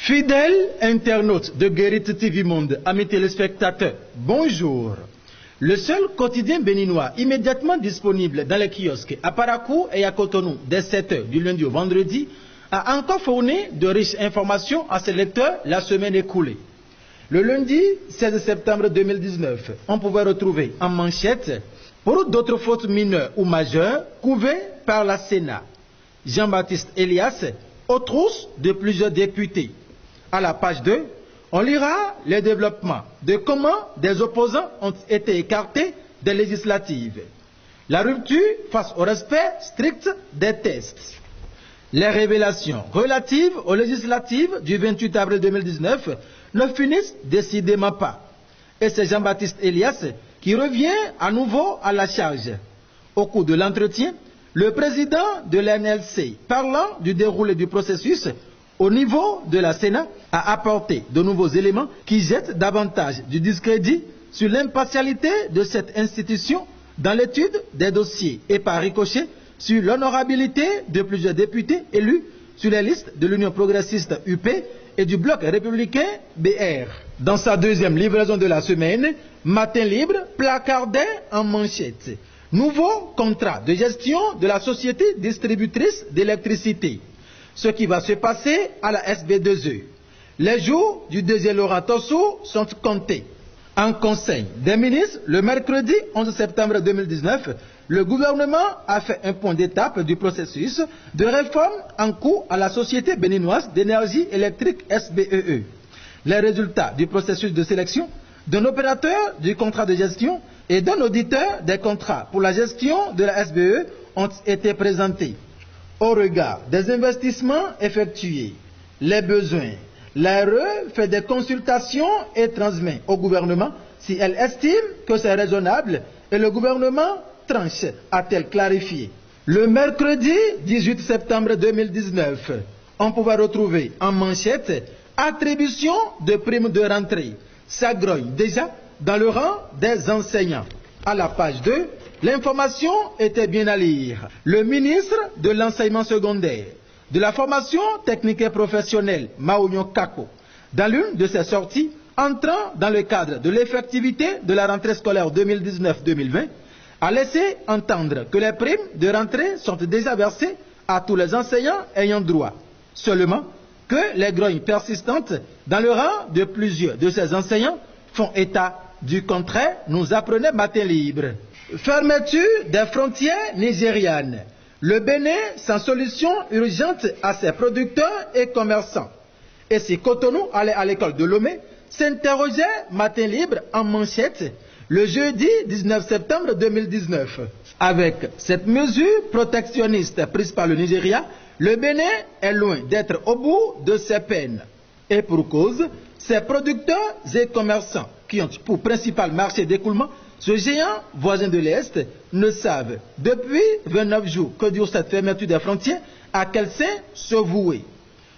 Fidèles internautes de Guérite TV Monde, amis téléspectateurs, bonjour. Le seul quotidien béninois immédiatement disponible dans les kiosques à Parakou et à Cotonou dès 7h du lundi au vendredi a encore fourni de riches informations à ses lecteurs la semaine écoulée. Le lundi 16 septembre 2019, on pouvait retrouver en manchette pour d'autres fautes mineures ou majeures couvées par la Sénat. Jean-Baptiste Elias aux trousses de plusieurs députés. À la page 2, on lira les développements de comment des opposants ont été écartés des législatives. La rupture face au respect strict des tests. Les révélations relatives aux législatives du 28 avril 2019 ne finissent décidément pas. Et c'est Jean-Baptiste Elias qui revient à nouveau à la charge. Au cours de l'entretien, le président de l'NLC, parlant du déroulé du processus au niveau de la Sénat, a apporté de nouveaux éléments qui jettent davantage du discrédit sur l'impartialité de cette institution dans l'étude des dossiers et par ricochet sur l'honorabilité de plusieurs députés élus sur les listes de l'Union progressiste UP et du bloc républicain BR. Dans sa deuxième livraison de la semaine, Matin Libre placardait en manchette « Nouveau contrat de gestion de la société distributrice d'électricité ». Ce qui va se passer à la SB2E. Les jours du deuxième Laurent Tosso sont comptés. En Conseil des ministres, le mercredi 11 septembre 2019, le gouvernement a fait un point d'étape du processus de réforme en cours à la Société béninoise d'énergie électrique SBEE. Les résultats du processus de sélection d'un opérateur du contrat de gestion et d'un auditeur des contrats pour la gestion de la SBE ont été présentés. Au regard des investissements effectués, les besoins, l'ARE fait des consultations et transmet au gouvernement si elle estime que c'est raisonnable et le gouvernement tranche, a-t-elle clarifié. Le mercredi 18 septembre 2019, on pouvait retrouver en manchette attribution de primes de rentrée. Ça grogne déjà dans le rang des enseignants. À la page 2, l'information était bien à lire. Le ministre de l'enseignement secondaire, de la formation technique et professionnelle, Maounion Kako, dans l'une de ses sorties, entrant dans le cadre de l'effectivité de la rentrée scolaire 2019-2020, a laissé entendre que les primes de rentrée sont déjà versées à tous les enseignants ayant droit. Seulement que les grognes persistantes dans le rang de plusieurs de ces enseignants font état du contraire, nous apprenait Matin Libre. Fermeture des frontières nigérianes. Le Bénin sans solution urgente à ses producteurs et commerçants. Et si Cotonou allait à l'école de Lomé, s'interrogeait Matin Libre en manchette le jeudi 19 septembre 2019. Avec cette mesure protectionniste prise par le Nigeria, le Bénin est loin d'être au bout de ses peines. Et pour cause, ses producteurs et commerçants qui ont pour principal marché d'écoulement ce géant voisin de l'Est ne savent depuis 29 jours que dure cette fermeture des frontières à quel sein se vouer.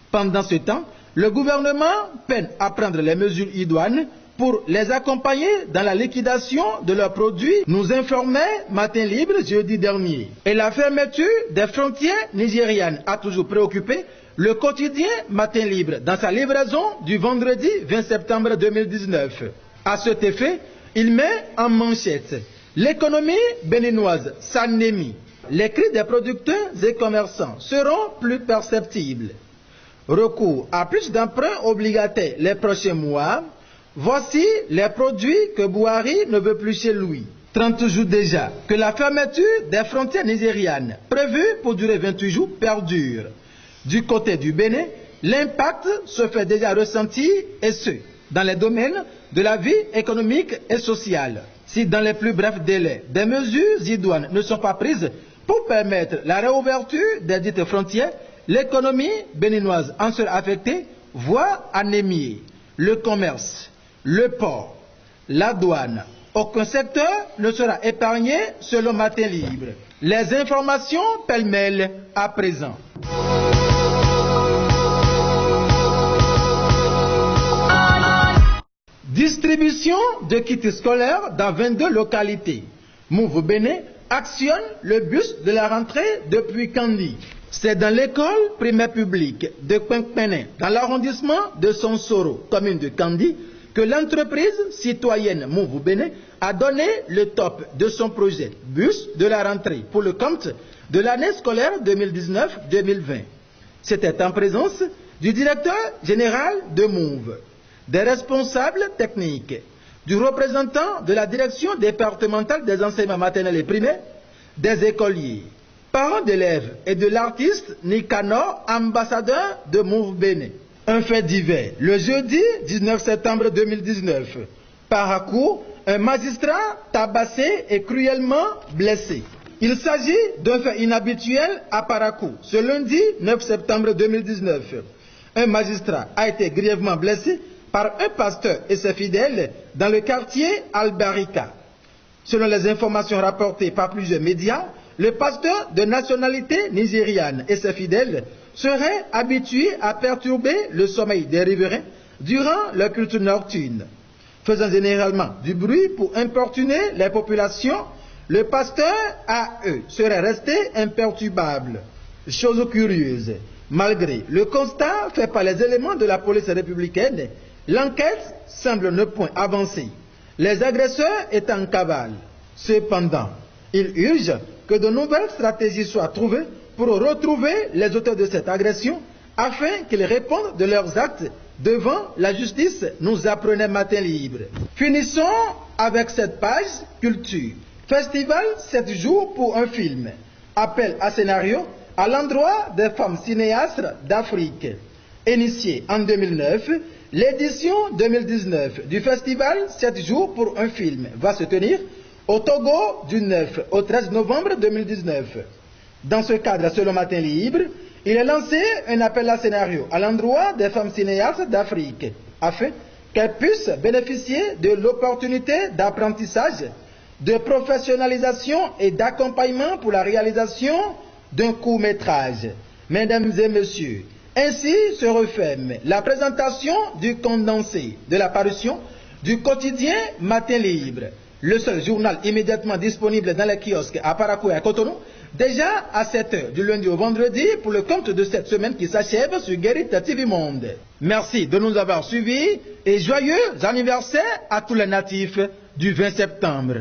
Pendant ce temps, le gouvernement peine à prendre les mesures idoines pour les accompagner dans la liquidation de leurs produits, nous informait Matin Libre jeudi dernier. Et la fermeture des frontières nigérianes a toujours préoccupé le quotidien Matin Libre dans sa livraison du vendredi 20 septembre 2019. À cet effet, il met en manchette « L'économie béninoise s'anémie. Les cris des producteurs et commerçants seront plus perceptibles. Recours à plus d'emprunts obligataires les prochains mois. Voici les produits que Buhari ne veut plus chez lui. 30 jours déjà que la fermeture des frontières nigérianes, prévue pour durer 28 jours, perdure. Du côté du Bénin, l'impact se fait déjà ressentir et ce, dans les domaines de la vie économique et sociale. Si dans les plus brefs délais, des mesures idoines ne sont pas prises pour permettre la réouverture des dites frontières, l'économie béninoise en sera affectée, voire anémiée. Le commerce, le port, la douane, aucun secteur ne sera épargné selon Matin Libre. Les informations pêle-mêle à présent. Distribution de kits scolaires dans 22 localités. Move Bénin actionne le bus de la rentrée depuis Kandi. C'est dans l'école primaire publique de Quinkpenin, dans l'arrondissement de Sonsoro, commune de Kandi, que l'entreprise citoyenne Move Bénin a donné le top de son projet bus de la rentrée pour le compte de l'année scolaire 2019-2020. C'était en présence du directeur général de Move, des responsables techniques, du représentant de la direction départementale des enseignements maternels et primaires, des écoliers, parents d'élèves et de l'artiste Nicanor, ambassadeur de Move Bénin. Un fait divers, le jeudi 19 septembre 2019, Parakou, un magistrat tabassé et cruellement blessé. Il s'agit d'un fait inhabituel à Parakou. Ce lundi 9 septembre 2019, un magistrat a été grièvement blessé par un pasteur et ses fidèles dans le quartier Albarika. Selon les informations rapportées par plusieurs médias, le pasteur de nationalité nigériane et ses fidèles seraient habitués à perturber le sommeil des riverains durant leur culte nocturne. Faisant généralement du bruit pour importuner les populations, le pasteur, à eux, serait resté imperturbable. Chose curieuse, malgré le constat fait par les éléments de la police républicaine, l'enquête semble ne point avancer. Les agresseurs étant en cavale. Cependant, il urge que de nouvelles stratégies soient trouvées pour retrouver les auteurs de cette agression afin qu'ils répondent de leurs actes devant la justice, nous apprenait Matin Libre. Finissons avec cette page culture. Festival 7 jours pour un film. Appel à scénario à l'endroit des femmes cinéastes d'Afrique. Initié en 2009, l'édition 2019 du festival 7 jours pour un film va se tenir au Togo du 9 au 13 novembre 2019. Dans ce cadre, selon Matin Libre, il est lancé un appel à scénario à l'endroit des femmes cinéastes d'Afrique, afin qu'elles puissent bénéficier de l'opportunité d'apprentissage, de professionnalisation et d'accompagnement pour la réalisation d'un court-métrage. Mesdames et messieurs, ainsi se referme la présentation du condensé de la parution du quotidien Matin Libre, le seul journal immédiatement disponible dans les kiosques à Parakou et à Cotonou, déjà à 7h du lundi au vendredi pour le compte de cette semaine qui s'achève sur Guérit TV Monde. Merci de nous avoir suivis et joyeux anniversaire à tous les natifs du 20 septembre.